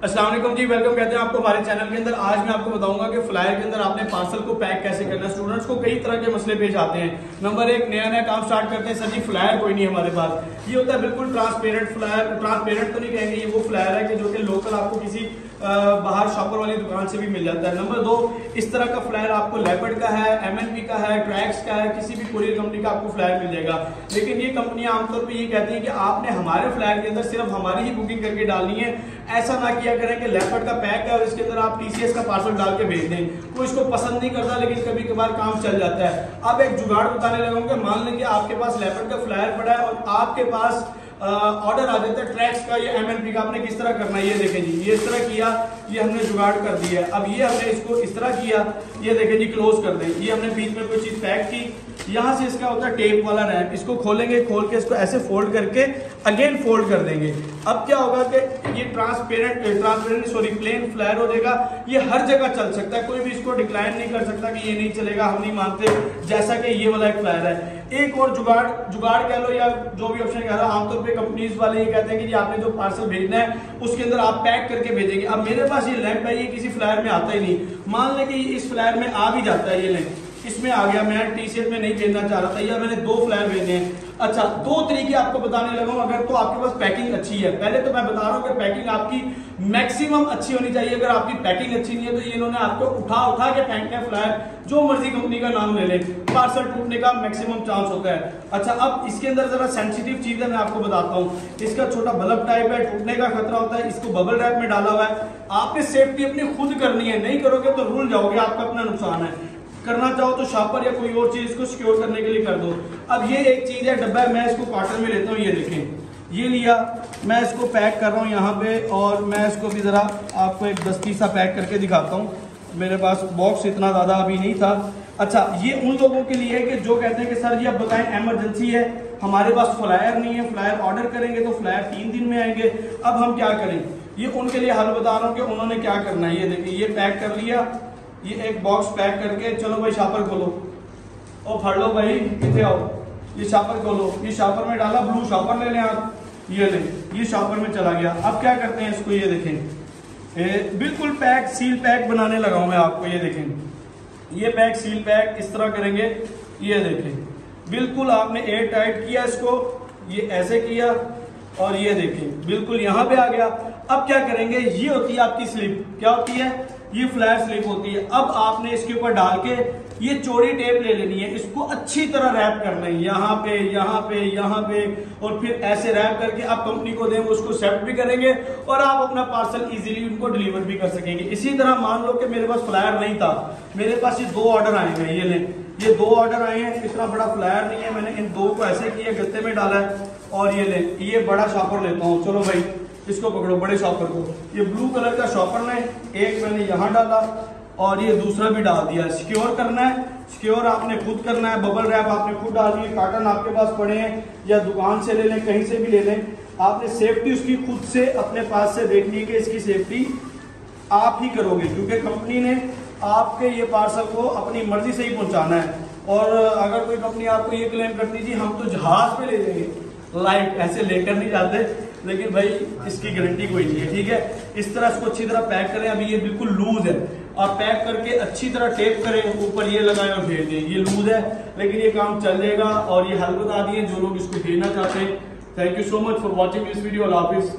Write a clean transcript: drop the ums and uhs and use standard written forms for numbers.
अस्सलाम वालेकुम जी, वेलकम कहते हैं आपको हमारे चैनल के अंदर। आज मैं आपको बताऊंगा कि फ्लायर के अंदर आपने पार्सल को पैक कैसे करना है। स्टूडेंट्स को कई तरह के मसले पेश आते हैं। नंबर एक, नया काम स्टार्ट करते हैं, सर जी फ्लायर कोई नहीं हमारे पास। ये होता है बिल्कुल ट्रांसपेरेंट फ्लायर। ट्रांसपेरेंट तो नहीं कहेंगे, ये वो फ्लायर है कि जो कि लोकल आपको किसी बाहर शॉपर वाली दुकान से भी मिल जाता है। नंबर दो, इस तरह का फ्लायर आपको लेपर्ड का है, एमएनपी का है, ट्रैक्स का है, किसी भी कोरियर कंपनी का आपको फ्लायर मिल जाएगा। लेकिन ये कंपनियां आमतौर पे ये कहती हैं कि आपने हमारे फ्लायर के अंदर सिर्फ हमारी ही बुकिंग करके डालनी है। ऐसा ना किया करें कि लेपर्ड का पैक है और इसके अंदर आप टीसीएस का पार्सल डाल के भेज दें। कोई इसको पसंद नहीं करता, लेकिन कभी कभार काम चल जाता है। अब एक जुगाड़ बताने लगा हूं कि मान लें कि आपके पास लेपर्ड का फ्लायर पड़ा है और आपके पास ऑर्डर आ जाता है ट्रैक्स का या एमएनपी का। आपने किस तरह करना है, ये देखें जी, ये इस तरह किया, ये हमने जुगाड़ कर दिया। अब ये हमने इसको इस तरह किया, ये देखें जी, क्लोज कर दें। ये हमने बीच में कोई चीज पैक की, यहां से इसका होता है टेप वाला रैप, इसको खोलेंगे, खोल के इसको ऐसे फोल्ड करके अगेन फोल्ड कर देंगे। अब क्या होगा कि ये ट्रांसपेरेंट प्लेन फ्लायर हो जाएगा। ये हर जगह चल सकता है, कोई भी इसको डिक्लाइन नहीं कर सकता कि ये नहीं चलेगा, हम नहीं मानते, जैसा कि ये वाला एक फ्लायर है। एक और जुगाड़ कह लो या जो भी ऑप्शन कह लो, आमतौर पे कंपनीज वाले ये कहते हैं कि जी आपने जो पार्सल भेजना है उसके अंदर आप पैक करके भेजेंगे। अब मेरे पास ये लैंप है, ये किसी फ्लायर में आता ही नहीं। मान लें कि इस फ्लायर में आ भी जाता है, ये लैंप इसमें आ गया, मैं टीशर्ट में नहीं भेजना चाह रहा था, या मैंने दो फ्लायर भेजे हैं। अच्छा, दो तरीके आपको बताने लगा हूं। अगर तो आपके पास पैकिंग अच्छी है, पहले तो मैं बता रहा हूं कि पैकिंग आपकी मैक्सिमम अच्छी होनी चाहिए। अगर आपकी पैकिंग अच्छी नहीं है तो ये इन्होंने आपको उठा के फेंकना है फ्लायर, जो मर्जी कंपनी का नाम ले ले, पार्सल टूटने का मैक्सिमम चांस होता है। अच्छा, अब इसके अंदर जरा सेंसिटिव चीज है, मैं आपको बताता हूँ। इसका छोटा बल्ब टाइप है, टूटने का खतरा होता है। इसको बबल रैप में डाला हुआ है। आपने सेफ्टी अपनी खुद करनी है, नहीं करोगे तो रुल जाओगे, आपका अपना नुकसान है। करना चाहो तो शॉपर या कोई और चीज इसको सिक्योर करने के लिए कर दो। अब ये एक चीज है, डब्बा है, मैं इसको कॉटन में लेता हूँ। ये देखें, ये लिया, मैं इसको पैक कर रहा हूँ यहाँ पे, और मैं इसको भी जरा आपको एक दस्ती सा पैक करके दिखाता हूँ। मेरे पास बॉक्स इतना ज्यादा अभी नहीं था। अच्छा, ये उन लोगों के लिए है कि जो कहते हैं कि सर जी अब बताएं एमरजेंसी है, हमारे पास फ्लायर नहीं है, फ्लायर ऑर्डर करेंगे तो फ्लायर 3 दिन में आएंगे, अब हम क्या करें। ये उनके लिए हल बता रहा हूँ कि उन्होंने क्या करना है। ये देखिए, ये पैक कर लिया, ये एक बॉक्स पैक करके, चलो भाई शॉपर खोलो, और फड़ लो भाई, कितने आओ, ये शॉपर खोलो, ये शॉपर में डाला, ब्लू शॉपर ले लें आप, ये लें, ये शॉपर में चला गया। अब क्या करते हैं इसको, ये देखें, बिल्कुल पैक, सील पैक बनाने लगा हूं मैं आपको। ये देखें, ये पैक, सील पैक इस तरह करेंगे। ये देखें, बिल्कुल आपने एयर टाइट किया इसको, ये ऐसे किया, और ये देखें बिल्कुल यहां पे आ गया। अब क्या करेंगे, ये होती है आपकी स्लिप, क्या होती है, ये फ्लैट स्लिप होती है। अब आपने इसके ऊपर डाल के ये चौड़ी टेप ले लेनी है, इसको अच्छी तरह रैप करना है, यहाँ पे, यहाँ पे, यहाँ पे, और फिर ऐसे रैप करके आप कंपनी को दें, उसको एक्सेप्ट भी करेंगे और आप अपना पार्सल इजीली उनको डिलीवर भी कर सकेंगे। इसी तरह मान लो कि मेरे पास फ्लायर नहीं था, मेरे पास ये 2 ऑर्डर आए हैं, ये लें, ये 2 ऑर्डर आए हैं, इतना बड़ा फ्लायर नहीं है, मैंने इन 2 को ऐसे किया, गत्ते में डाला है, और ये लें, ये बड़ा शॉपर लेता हूँ, चलो भाई इसको पकड़ो, बड़े शॉपर को। ये ब्लू कलर का शॉपर ने एक मैंने यहां डाला और ये दूसरा भी डाल दिया। सिक्योर करना है, सिक्योर आपने खुद करना है, बबल रैप आपने खुद डालनी है, कार्टन आपके पास पड़े हैं या दुकान से ले लें, कहीं से भी ले लें। आपने सेफ्टी उसकी खुद से अपने पास से देखनी है कि इसकी सेफ्टी आप ही करोगे, क्योंकि कंपनी ने आपके ये पार्सल को अपनी मर्जी से ही पहुंचाना है। और अगर कोई कंपनी आपको ये क्लेम करती जी हम तो जहाज पे ले जाएंगे, लाइट ऐसे लेकर नहीं जाते, लेकिन भाई इसकी गारंटी कोई नहीं है, ठीक है। इस तरह इसको अच्छी तरह पैक करें। अभी ये बिल्कुल लूज है, और पैक करके अच्छी तरह टेप करें, ऊपर ये लगाएं और भेज दें। ये लूज है लेकिन ये काम चल जाएगा, और ये हल बता दिए जो लोग इसको भेजना चाहते हैं। Thank you so much for watching this video. अल्लाह हाफिज़।